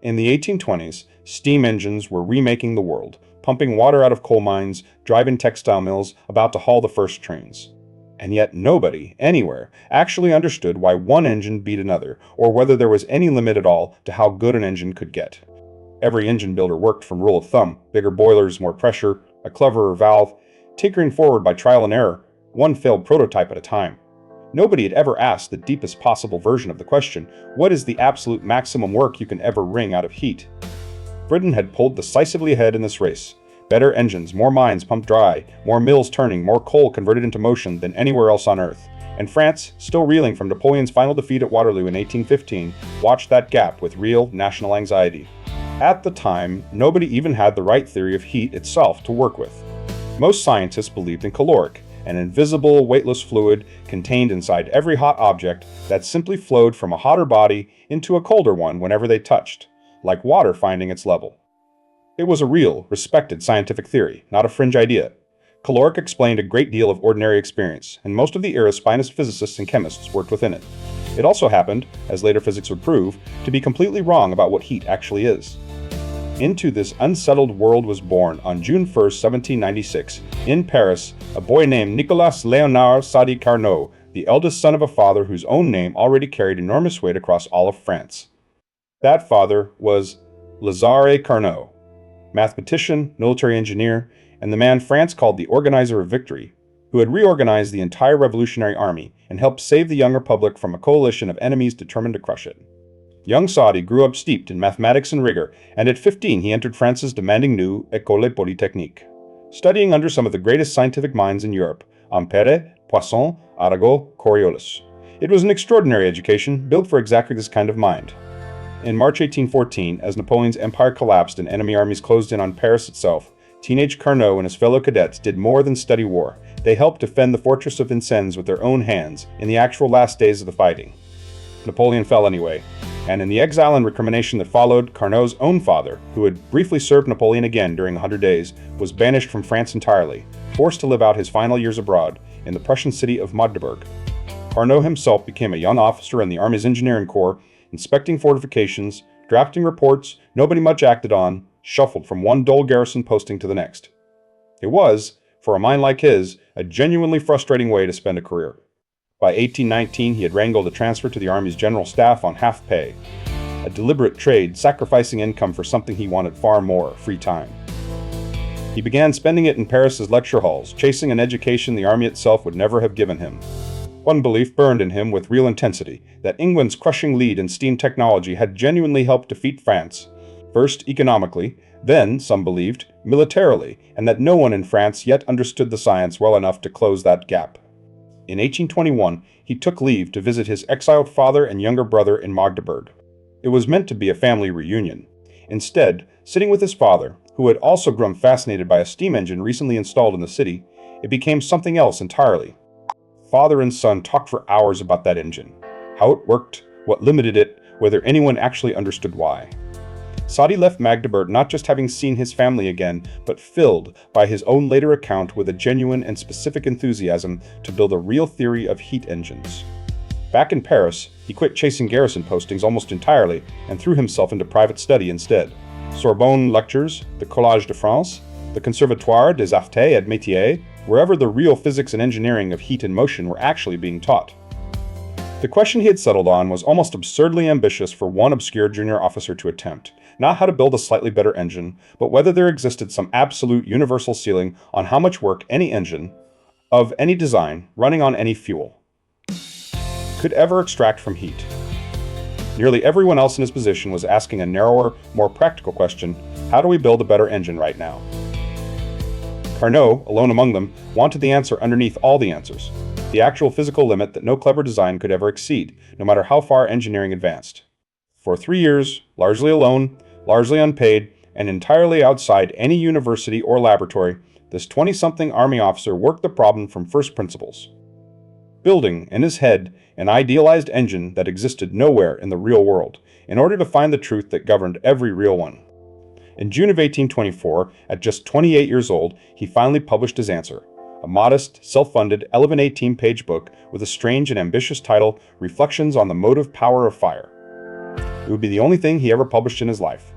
In the 1820s, steam engines were remaking the world, pumping water out of coal mines, driving textile mills, about to haul the first trains. And yet nobody, anywhere, actually understood why one engine beat another, or whether there was any limit at all to how good an engine could get. Every engine builder worked from rule of thumb: bigger boilers, more pressure, a cleverer valve, tinkering forward by trial and error, one failed prototype at a time. Nobody had ever asked the deepest possible version of the question: what is the absolute maximum work you can ever wring out of heat? Britain had pulled decisively ahead in this race. Better engines, more mines pumped dry, more mills turning, more coal converted into motion than anywhere else on Earth. And France, still reeling from Napoleon's final defeat at Waterloo in 1815, watched that gap with real national anxiety. At the time, nobody even had the right theory of heat itself to work with. Most scientists believed in caloric, an invisible, weightless fluid contained inside every hot object that simply flowed from a hotter body into a colder one whenever they touched, like water finding its level. It was a real, respected scientific theory, not a fringe idea. Caloric explained a great deal of ordinary experience, and most of the era's finest physicists and chemists worked within it. It also happened, as later physics would prove, to be completely wrong about what heat actually is. Into this unsettled world was born, on June 1, 1796, in Paris, a boy named Nicolas Léonard Sadi Carnot, the eldest son of a father whose own name already carried enormous weight across all of France. That father was Sadi Carnot, mathematician, military engineer, and the man France called the Organizer of Victory, who had reorganized the entire Revolutionary Army and helped save the young republic from a coalition of enemies determined to crush it. Young Sadi grew up steeped in mathematics and rigor, and at 15 he entered France's demanding new École Polytechnique, studying under some of the greatest scientific minds in Europe: Ampère, Poisson, Arago, Coriolis. It was an extraordinary education, built for exactly this kind of mind. In March 1814, as Napoleon's empire collapsed and enemy armies closed in on Paris itself, teenage Carnot and his fellow cadets did more than study war. They helped defend the fortress of Vincennes with their own hands in the actual last days of the fighting. Napoleon fell anyway, and in the exile and recrimination that followed, Carnot's own father, who had briefly served Napoleon again during 100 days, was banished from France entirely, forced to live out his final years abroad in the Prussian city of Magdeburg. Carnot himself became a young officer in the Army's engineering corps, inspecting fortifications, drafting reports nobody much acted on, shuffled from one dull garrison posting to the next. It was, for a mind like his, a genuinely frustrating way to spend a career. By 1819, he had wrangled a transfer to the Army's general staff on half pay, a deliberate trade, sacrificing income for something he wanted far more: free time. He began spending it in Paris's lecture halls, chasing an education the Army itself would never have given him. One belief burned in him with real intensity: that England's crushing lead in steam technology had genuinely helped defeat France, first economically, then, some believed, militarily, and that no one in France yet understood the science well enough to close that gap. In 1821, he took leave to visit his exiled father and younger brother in Magdeburg. It was meant to be a family reunion. Instead, sitting with his father, who had also grown fascinated by a steam engine recently installed in the city, it became something else entirely. Father and son talked for hours about that engine, how it worked, what limited it, whether anyone actually understood why. Sadi left Magdeburg not just having seen his family again, but filled by his own later account with a genuine and specific enthusiasm to build a real theory of heat engines. Back in Paris, he quit chasing garrison postings almost entirely and threw himself into private study instead. Sorbonne lectures, the Collège de France, the Conservatoire des Arts et Métiers, wherever the real physics and engineering of heat and motion were actually being taught. The question he had settled on was almost absurdly ambitious for one obscure junior officer to attempt: not how to build a slightly better engine, but whether there existed some absolute universal ceiling on how much work any engine, of any design, running on any fuel, could ever extract from heat. Nearly everyone else in his position was asking a narrower, more practical question: how do we build a better engine right now? Carnot, alone among them, wanted the answer underneath all the answers: the actual physical limit that no clever design could ever exceed, no matter how far engineering advanced. For 3 years, largely alone, largely unpaid, and entirely outside any university or laboratory, this 20-something Army officer worked the problem from first principles, building, in his head, an idealized engine that existed nowhere in the real world, in order to find the truth that governed every real one. In June of 1824, at just 28 years old, he finally published his answer, a modest, self-funded, 18-page book with a strange and ambitious title: Reflections on the Motive Power of Fire. It would be the only thing he ever published in his life.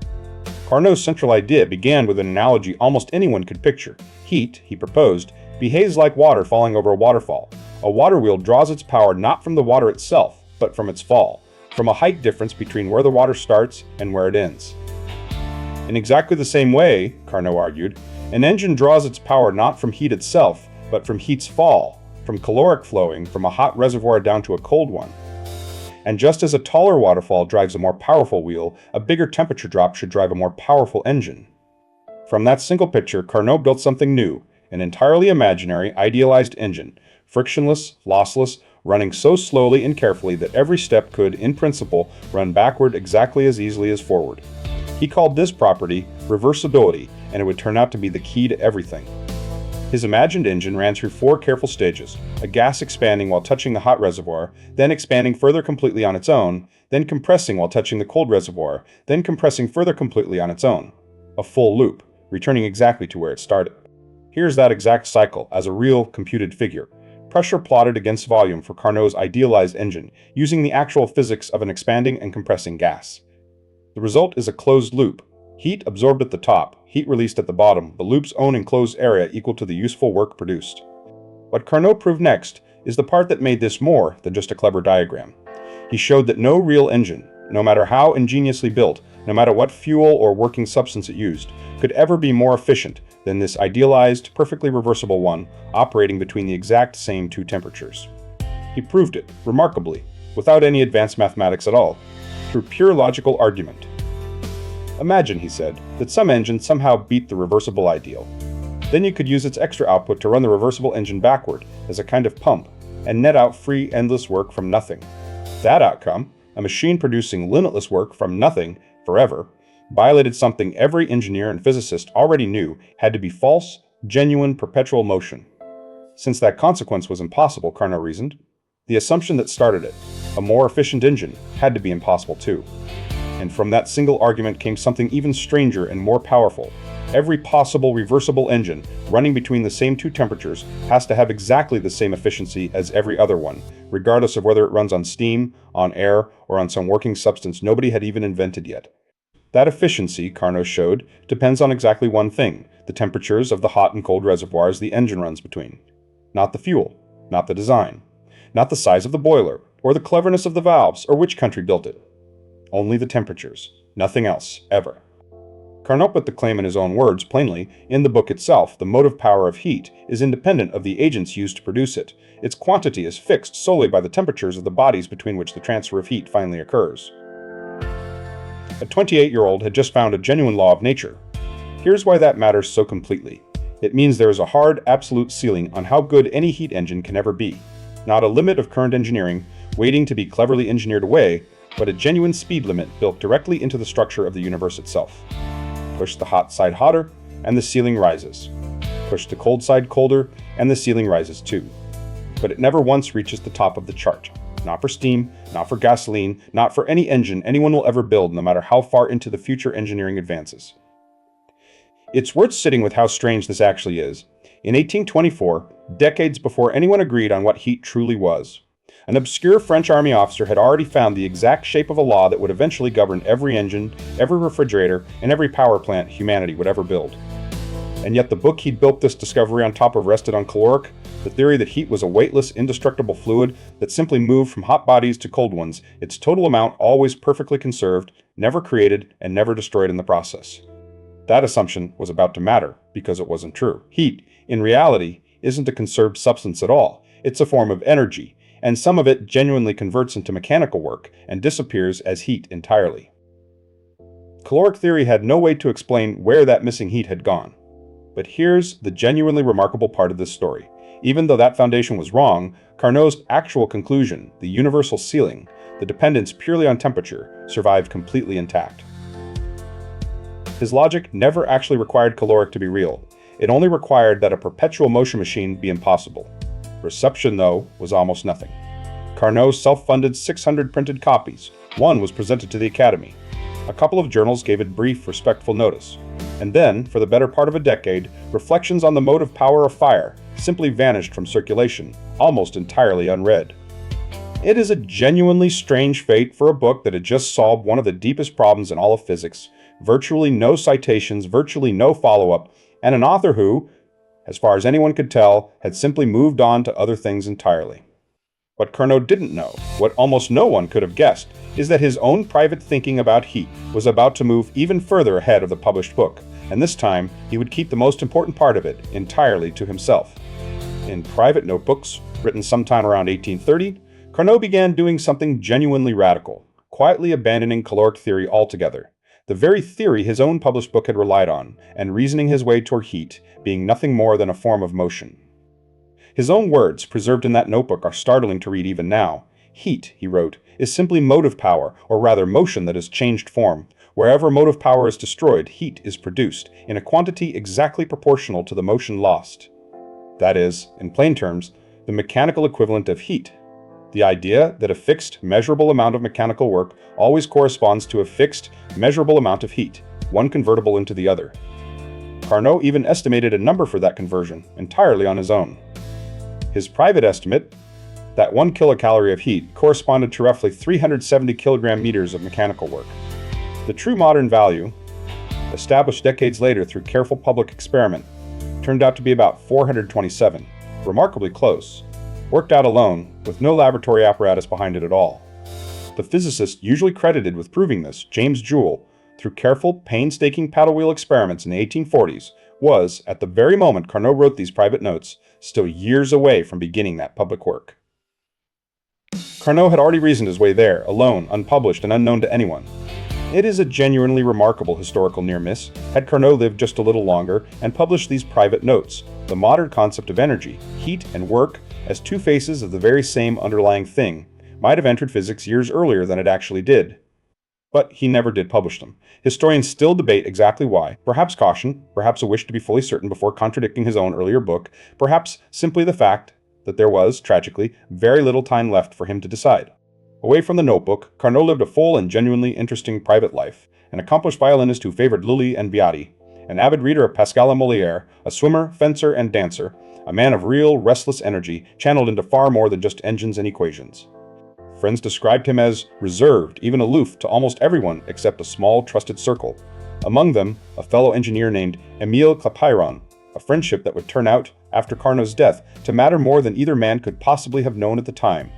Carnot's central idea began with an analogy almost anyone could picture. Heat, he proposed, behaves like water falling over a waterfall. A water wheel draws its power not from the water itself, but from its fall, from a height difference between where the water starts and where it ends. In exactly the same way, Carnot argued, an engine draws its power not from heat itself, but from heat's fall, from caloric flowing from a hot reservoir down to a cold one. And just as a taller waterfall drives a more powerful wheel, a bigger temperature drop should drive a more powerful engine. From that single picture, Carnot built something new, an entirely imaginary, idealized engine, frictionless, lossless, running so slowly and carefully that every step could, in principle, run backward exactly as easily as forward. He called this property reversibility, and it would turn out to be the key to everything. His imagined engine ran through 4 careful stages, a gas expanding while touching the hot reservoir, then expanding further completely on its own, then compressing while touching the cold reservoir, then compressing further completely on its own. A full loop, returning exactly to where it started. Here's that exact cycle as a real, computed figure. Pressure plotted against volume for Carnot's idealized engine, using the actual physics of an expanding and compressing gas. The result is a closed loop. Heat absorbed at the top, heat released at the bottom, the loop's own enclosed area equal to the useful work produced. What Carnot proved next is the part that made this more than just a clever diagram. He showed that no real engine, no matter how ingeniously built, no matter what fuel or working substance it used, could ever be more efficient than this idealized, perfectly reversible one operating between the exact same 2 temperatures. He proved it, remarkably, without any advanced mathematics at all, through pure logical argument. Imagine, he said, that some engine somehow beat the reversible ideal. Then you could use its extra output to run the reversible engine backward as a kind of pump and net out free, endless work from nothing. That outcome, a machine producing limitless work from nothing forever, violated something every engineer and physicist already knew had to be false, genuine, perpetual motion. Since that consequence was impossible, Carnot reasoned, the assumption that started it, a more efficient engine, had to be impossible too. And from that single argument came something even stranger and more powerful. Every possible reversible engine running between the same 2 temperatures has to have exactly the same efficiency as every other one, regardless of whether it runs on steam, on air, or on some working substance nobody had even invented yet. That efficiency, Carnot showed, depends on exactly one thing, the temperatures of the hot and cold reservoirs the engine runs between. Not the fuel, not the design, not the size of the boiler, or the cleverness of the valves, or which country built it. Only the temperatures, nothing else, ever. Carnot put the claim in his own words plainly. In the book itself, the motive power of heat is independent of the agents used to produce it. Its quantity is fixed solely by the temperatures of the bodies between which the transfer of heat finally occurs. A 28-year-old had just found a genuine law of nature. Here's why that matters so completely. It means there is a hard, absolute ceiling on how good any heat engine can ever be. Not a limit of current engineering, waiting to be cleverly engineered away, but a genuine speed limit built directly into the structure of the universe itself. Push the hot side hotter, and the ceiling rises. Push the cold side colder, and the ceiling rises too. But it never once reaches the top of the chart. Not for steam, not for gasoline, not for any engine anyone will ever build, no matter how far into the future engineering advances. It's worth sitting with how strange this actually is. In 1824, decades before anyone agreed on what heat truly was, an obscure French army officer had already found the exact shape of a law that would eventually govern every engine, every refrigerator, and every power plant humanity would ever build. And yet the book he'd built this discovery on top of rested on caloric, the theory that heat was a weightless, indestructible fluid that simply moved from hot bodies to cold ones, its total amount always perfectly conserved, never created, and never destroyed in the process. That assumption was about to matter, because it wasn't true. Heat, in reality, isn't a conserved substance at all. It's a form of energy, and some of it genuinely converts into mechanical work and disappears as heat entirely. Caloric theory had no way to explain where that missing heat had gone. But here's the genuinely remarkable part of this story. Even though that foundation was wrong, Carnot's actual conclusion, the universal ceiling, the dependence purely on temperature, survived completely intact. His logic never actually required caloric to be real. It only required that a perpetual motion machine be impossible. Reception, though, was almost nothing. Carnot self-funded 600 printed copies. One was presented to the Academy. A couple of journals gave it brief, respectful notice. And then, for the better part of a decade, reflections on the motive power of fire simply vanished from circulation, almost entirely unread. It is a genuinely strange fate for a book that had just solved one of the deepest problems in all of physics, virtually no citations, virtually no follow-up, and an author who, as far as anyone could tell, had simply moved on to other things entirely. What Carnot didn't know, what almost no one could have guessed, is that his own private thinking about heat was about to move even further ahead of the published book, and this time he would keep the most important part of it entirely to himself. In private notebooks, written sometime around 1830, Carnot began doing something genuinely radical, quietly abandoning caloric theory altogether, the very theory his own published book had relied on, and reasoning his way toward heat being nothing more than a form of motion. His own words, preserved in that notebook, are startling to read even now. Heat, he wrote, is simply motive power, or rather motion that has changed form. Wherever motive power is destroyed, heat is produced, in a quantity exactly proportional to the motion lost. That is, in plain terms, the mechanical equivalent of heat. The idea that a fixed, measurable amount of mechanical work always corresponds to a fixed, measurable amount of heat, one convertible into the other. Carnot even estimated a number for that conversion, entirely on his own. His private estimate, that 1 kilocalorie of heat, corresponded to roughly 370 kilogram meters of mechanical work. The true modern value, established decades later through careful public experiment, turned out to be about 427, remarkably close, worked out alone, with no laboratory apparatus behind it at all. The physicist usually credited with proving this, James Joule, through careful, painstaking paddle wheel experiments in the 1840s, was, at the very moment Carnot wrote these private notes, still years away from beginning that public work. Carnot had already reasoned his way there, alone, unpublished, and unknown to anyone. It is a genuinely remarkable historical near-miss, had Carnot lived just a little longer and published these private notes, the modern concept of energy, heat, and work, as two faces of the very same underlying thing, might have entered physics years earlier than it actually did. But he never did publish them. Historians still debate exactly why, perhaps caution, perhaps a wish to be fully certain before contradicting his own earlier book, perhaps simply the fact that there was, tragically, very little time left for him to decide. Away from the notebook, Carnot lived a full and genuinely interesting private life, an accomplished violinist who favored Lully and Vivaldi, an avid reader of Pascal and Molière, a swimmer, fencer, and dancer, a man of real, restless energy, channeled into far more than just engines and equations. Friends described him as reserved, even aloof to almost everyone except a small, trusted circle. Among them, a fellow engineer named Emile Clapeyron, a friendship that would turn out, after Carnot's death, to matter more than either man could possibly have known at the time.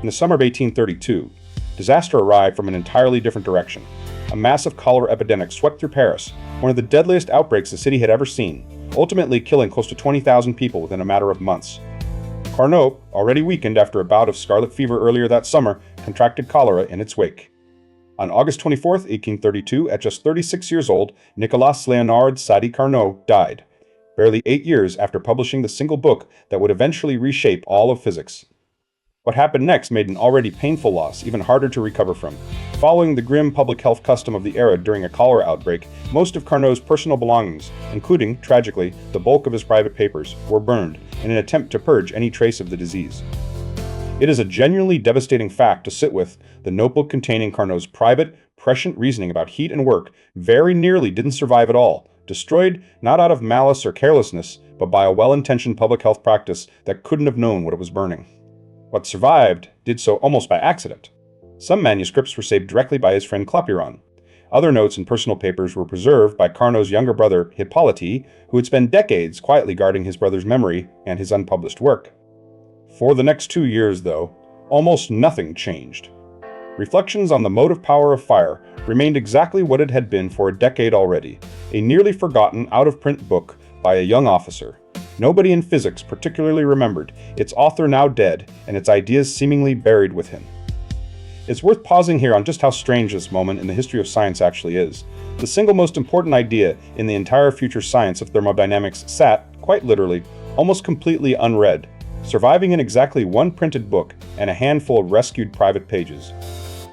In the summer of 1832, disaster arrived from an entirely different direction. A massive cholera epidemic swept through Paris, one of the deadliest outbreaks the city had ever seen, ultimately killing close to 20,000 people within a matter of months. Carnot, already weakened after a bout of scarlet fever earlier that summer, contracted cholera in its wake. On August 24, 1832, at just 36 years old, Nicolas Léonard Sadi Carnot died, barely 8 years after publishing the single book that would eventually reshape all of physics. What happened next made an already painful loss even harder to recover from. Following the grim public health custom of the era during a cholera outbreak, most of Carnot's personal belongings, including, tragically, the bulk of his private papers, were burned in an attempt to purge any trace of the disease. It is a genuinely devastating fact to sit with. The notebook containing Carnot's private, prescient reasoning about heat and work very nearly didn't survive at all, destroyed not out of malice or carelessness, but by a well-intentioned public health practice that couldn't have known what it was burning. What survived did so almost by accident. Some manuscripts were saved directly by his friend Clapeyron. Other notes and personal papers were preserved by Carnot's younger brother Hippolyte, who would spend decades quietly guarding his brother's memory and his unpublished work. For the next 2 years, though, almost nothing changed. Reflections on the motive power of fire remained exactly what it had been for a decade already, a nearly forgotten, out-of-print book by a young officer. Nobody in physics particularly remembered, its author now dead, and its ideas seemingly buried with him. It's worth pausing here on just how strange this moment in the history of science actually is. The single most important idea in the entire future science of thermodynamics sat, quite literally, almost completely unread, surviving in exactly one printed book and a handful of rescued private pages.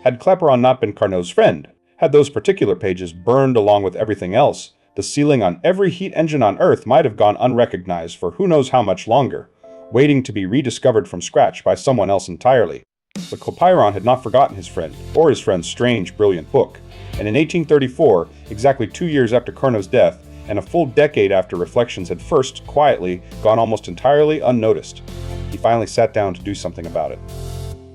Had Clapeyron not been Carnot's friend, had those particular pages burned along with everything else, the ceiling on every heat engine on Earth might have gone unrecognized for who knows how much longer, waiting to be rediscovered from scratch by someone else entirely. But Clapeyron had not forgotten his friend, or his friend's strange, brilliant book, and in 1834, exactly 2 years after Carnot's death, and a full decade after reflections had first, quietly, gone almost entirely unnoticed, he finally sat down to do something about it.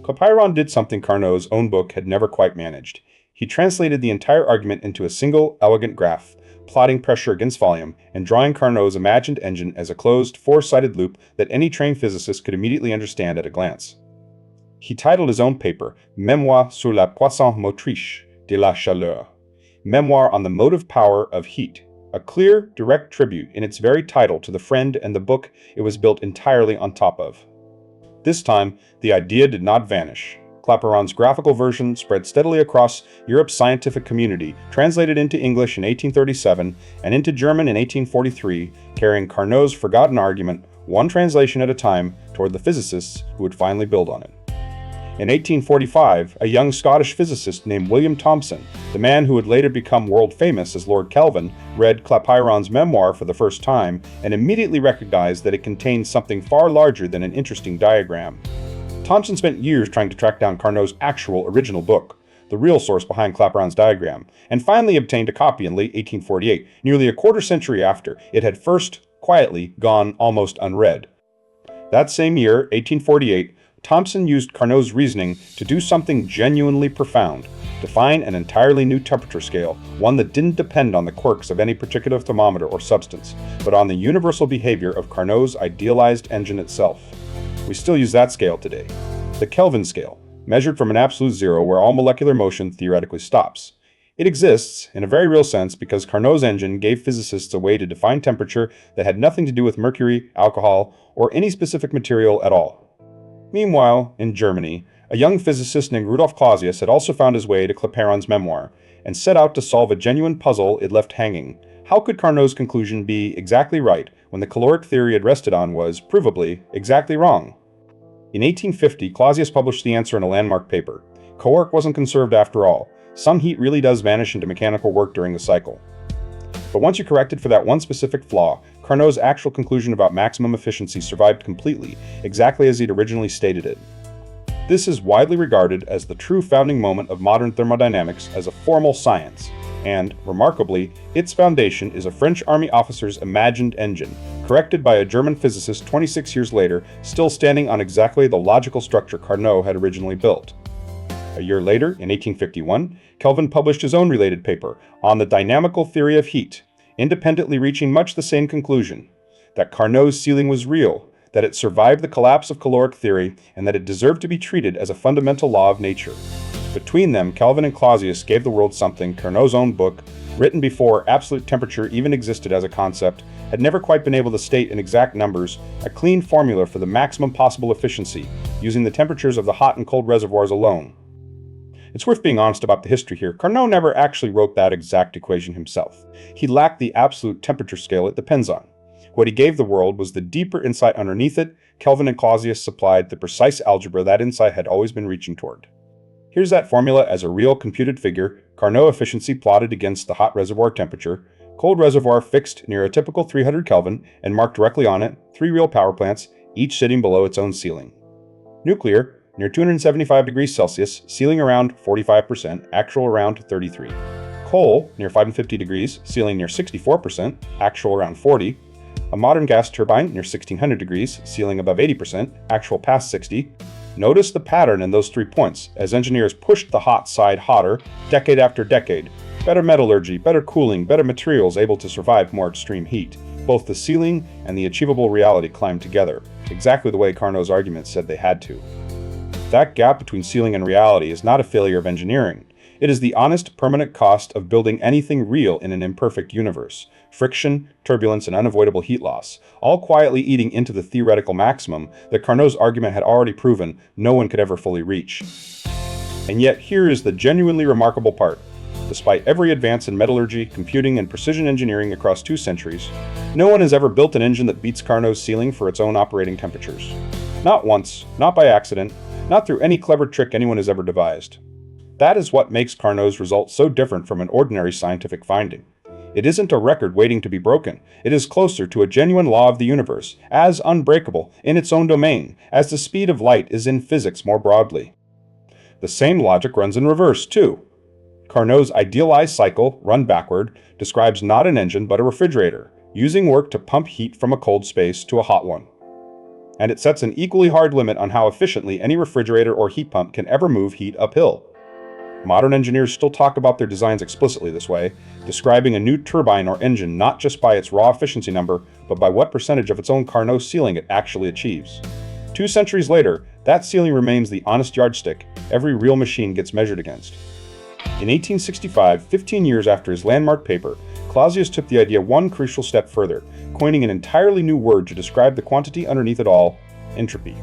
Clapeyron did something Carnot's own book had never quite managed. He translated the entire argument into a single, elegant graph, plotting pressure against volume, and drawing Carnot's imagined engine as a closed, four-sided loop that any trained physicist could immediately understand at a glance. He titled his own paper, Mémoire sur la puissance motrice de la chaleur, Memoir on the Motive Power of Heat, a clear, direct tribute in its very title to the friend and the book it was built entirely on top of. This time, the idea did not vanish. Clapeyron's graphical version spread steadily across Europe's scientific community, translated into English in 1837 and into German in 1843, carrying Carnot's forgotten argument, one translation at a time, toward the physicists who would finally build on it. In 1845, a young Scottish physicist named William Thomson, the man who would later become world famous as Lord Kelvin, read Clapeyron's memoir for the first time and immediately recognized that it contained something far larger than an interesting diagram. Thomson spent years trying to track down Carnot's actual original book, the real source behind Clapeyron's diagram, and finally obtained a copy in late 1848, nearly a quarter century after it had first, quietly, gone almost unread. That same year, 1848, Thomson used Carnot's reasoning to do something genuinely profound, define an entirely new temperature scale, one that didn't depend on the quirks of any particular thermometer or substance, but on the universal behavior of Carnot's idealized engine itself. We still use that scale today. The Kelvin scale, measured from an absolute zero where all molecular motion theoretically stops. It exists, in a very real sense, because Carnot's engine gave physicists a way to define temperature that had nothing to do with mercury, alcohol, or any specific material at all. Meanwhile, in Germany, a young physicist named Rudolf Clausius had also found his way to Clapeyron's memoir, and set out to solve a genuine puzzle it left hanging. How could Carnot's conclusion be exactly right when the caloric theory it rested on was, provably, exactly wrong? In 1850, Clausius published the answer in a landmark paper. Caloric wasn't conserved after all. Some heat really does vanish into mechanical work during the cycle. But once you corrected for that one specific flaw, Carnot's actual conclusion about maximum efficiency survived completely, exactly as he'd originally stated it. This is widely regarded as the true founding moment of modern thermodynamics as a formal science, and, remarkably, its foundation is a French army officer's imagined engine, corrected by a German physicist 26 years later, still standing on exactly the logical structure Carnot had originally built. A year later, in 1851, Kelvin published his own related paper on the dynamical theory of heat, independently reaching much the same conclusion, that Carnot's ceiling was real, that it survived the collapse of caloric theory, and that it deserved to be treated as a fundamental law of nature. Between them, Kelvin and Clausius gave the world something Carnot's own book, written before absolute temperature even existed as a concept, had never quite been able to state in exact numbers, a clean formula for the maximum possible efficiency, using the temperatures of the hot and cold reservoirs alone. It's worth being honest about the history here. Carnot never actually wrote that exact equation himself. He lacked the absolute temperature scale it depends on. What he gave the world was the deeper insight underneath it. Kelvin and Clausius supplied the precise algebra that insight had always been reaching toward. Here's that formula as a real computed figure, Carnot efficiency plotted against the hot reservoir temperature, cold reservoir fixed near a typical 300 Kelvin and marked directly on it, 3 real power plants, each sitting below its own ceiling. Nuclear, near 275 degrees Celsius, ceiling around 45%, actual around 33. Coal, near 550 degrees, ceiling near 64%, actual around 40. A modern gas turbine near 1600 degrees, ceiling above 80%, actual past 60. Notice the pattern in those 3 points, as engineers pushed the hot side hotter, decade after decade. Better metallurgy, better cooling, better materials able to survive more extreme heat. Both the ceiling and the achievable reality climbed together, exactly the way Carnot's argument said they had to. That gap between ceiling and reality is not a failure of engineering. It is the honest, permanent cost of building anything real in an imperfect universe. Friction, turbulence, and unavoidable heat loss, all quietly eating into the theoretical maximum that Carnot's argument had already proven no one could ever fully reach. And yet here is the genuinely remarkable part. Despite every advance in metallurgy, computing, and precision engineering across 2 centuries, no one has ever built an engine that beats Carnot's ceiling for its own operating temperatures. Not once, not by accident, not through any clever trick anyone has ever devised. That is what makes Carnot's result so different from an ordinary scientific finding. It isn't a record waiting to be broken. It is closer to a genuine law of the universe, as unbreakable in its own domain, as the speed of light is in physics more broadly. The same logic runs in reverse, too. Carnot's idealized cycle, run backward, describes not an engine but a refrigerator, using work to pump heat from a cold space to a hot one. And it sets an equally hard limit on how efficiently any refrigerator or heat pump can ever move heat uphill. Modern engineers still talk about their designs explicitly this way, describing a new turbine or engine not just by its raw efficiency number, but by what percentage of its own Carnot ceiling it actually achieves. 2 centuries later, that ceiling remains the honest yardstick every real machine gets measured against. In 1865, 15 years after his landmark paper, Clausius took the idea one crucial step further, coining an entirely new word to describe the quantity underneath it all: entropy.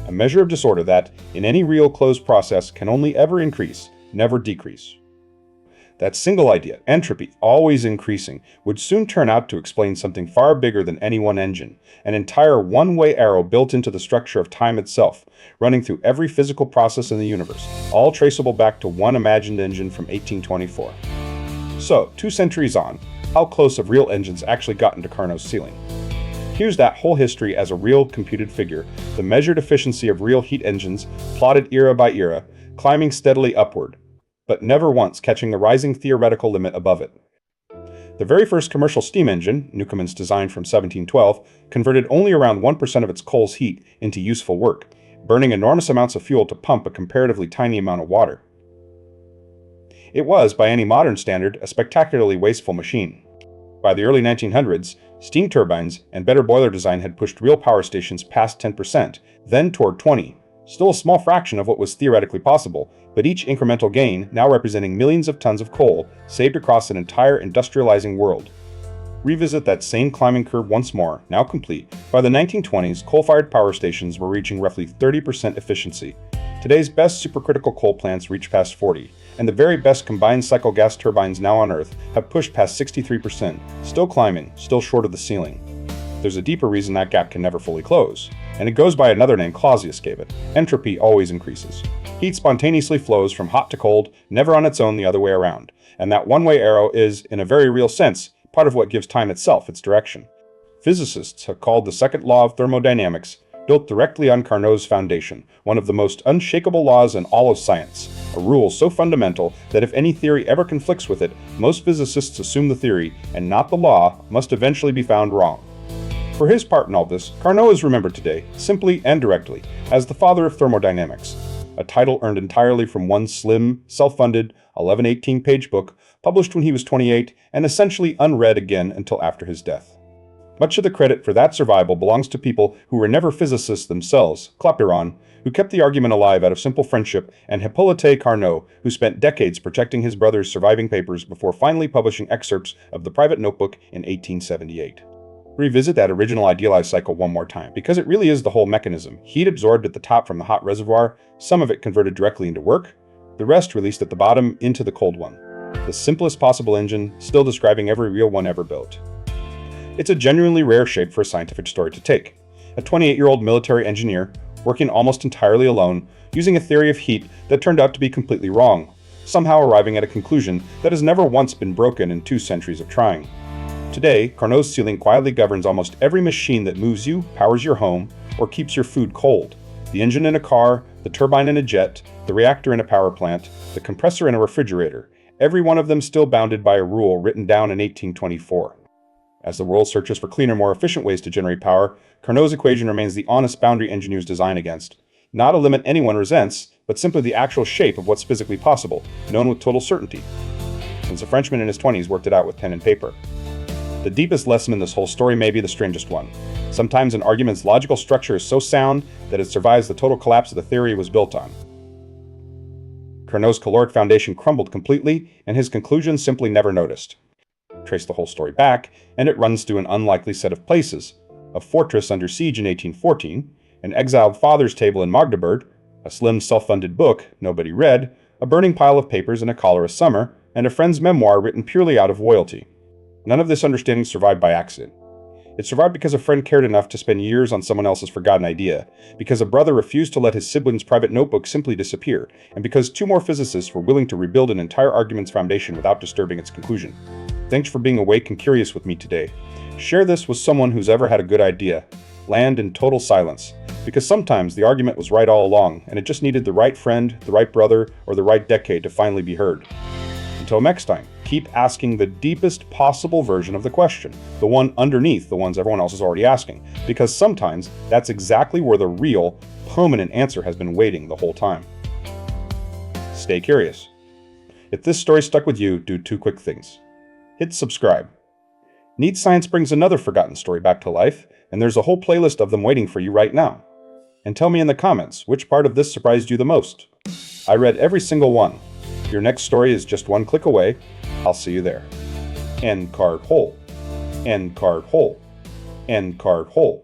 A measure of disorder that, in any real closed process, can only ever increase, never decrease. That single idea, entropy, always increasing, would soon turn out to explain something far bigger than any one engine, an entire one-way arrow built into the structure of time itself, running through every physical process in the universe, all traceable back to one imagined engine from 1824. So, 2 centuries on, how close have real engines actually gotten to Carnot's ceiling? Here's that whole history as a real computed figure, the measured efficiency of real heat engines, plotted era by era, climbing steadily upward, but never once catching the rising theoretical limit above it. The very first commercial steam engine, Newcomen's design from 1712, converted only around 1% of its coal's heat into useful work, burning enormous amounts of fuel to pump a comparatively tiny amount of water. It was, by any modern standard, a spectacularly wasteful machine. By the early 1900s, steam turbines and better boiler design had pushed real power stations past 10%, then toward 20%. Still a small fraction of what was theoretically possible, but each incremental gain now representing millions of tons of coal saved across an entire industrializing world. Revisit that same climbing curve once more, now complete. By the 1920s, coal-fired power stations were reaching roughly 30% efficiency. Today's best supercritical coal plants reach past 40%, and the very best combined cycle gas turbines now on Earth have pushed past 63%, still climbing, still short of the ceiling. There's a deeper reason that gap can never fully close, and it goes by another name Clausius gave it: entropy always increases. Heat spontaneously flows from hot to cold, never on its own the other way around, and that one-way arrow is, in a very real sense, part of what gives time itself its direction. Physicists have called the Second Law of Thermodynamics, built directly on Carnot's foundation, one of the most unshakable laws in all of science, a rule so fundamental that if any theory ever conflicts with it, most physicists assume the theory, and not the law, must eventually be found wrong. For his part in all this, Carnot is remembered today, simply and directly, as the father of thermodynamics, a title earned entirely from one slim, self-funded, 1118-page book published when he was 28 and essentially unread again until after his death. Much of the credit for that survival belongs to people who were never physicists themselves: Clapeyron, who kept the argument alive out of simple friendship, and Hippolyte Carnot, who spent decades protecting his brother's surviving papers before finally publishing excerpts of the private notebook in 1878. Revisit that original idealized cycle one more time, because it really is the whole mechanism: heat absorbed at the top from the hot reservoir, some of it converted directly into work, the rest released at the bottom into the cold one. The simplest possible engine, still describing every real one ever built. It's a genuinely rare shape for a scientific story to take. A 28-year-old military engineer, working almost entirely alone, using a theory of heat that turned out to be completely wrong, somehow arriving at a conclusion that has never once been broken in 2 centuries of trying. Today, Carnot's ceiling quietly governs almost every machine that moves you, powers your home, or keeps your food cold. The engine in a car, the turbine in a jet, the reactor in a power plant, the compressor in a refrigerator, every one of them still bounded by a rule written down in 1824. As the world searches for cleaner, more efficient ways to generate power, Carnot's equation remains the honest boundary engineers design against. Not a limit anyone resents, but simply the actual shape of what's physically possible, known with total certainty, since a Frenchman in his 20s worked it out with pen and paper. The deepest lesson in this whole story may be the strangest one. Sometimes an argument's logical structure is so sound that it survives the total collapse of the theory it was built on. Carnot's caloric foundation crumbled completely, and his conclusions simply never noticed. Trace the whole story back, and it runs through an unlikely set of places: a fortress under siege in 1814, an exiled father's table in Magdeburg, a slim self-funded book nobody read, a burning pile of papers in a cholera summer, and a friend's memoir written purely out of loyalty. None of this understanding survived by accident. It survived because a friend cared enough to spend years on someone else's forgotten idea, because a brother refused to let his sibling's private notebook simply disappear, and because 2 more physicists were willing to rebuild an entire argument's foundation without disturbing its conclusion. Thanks for being awake and curious with me today. Share this with someone who's ever had a good idea. Land in total silence, because sometimes the argument was right all along, and it just needed the right friend, the right brother, or the right decade to finally be heard. Until next time, keep keep asking the deepest possible version of the question, the one underneath the ones everyone else is already asking, because sometimes that's exactly where the real, permanent answer has been waiting the whole time. Stay curious. If this story stuck with you, do 2 quick things. Hit subscribe. Neat Science brings another forgotten story back to life, and there's a whole playlist of them waiting for you right now. And tell me in the comments which part of this surprised you the most. I read every single one. Your next story is just 1 click away. I'll see you there. End card hole. End card hole. End card hole.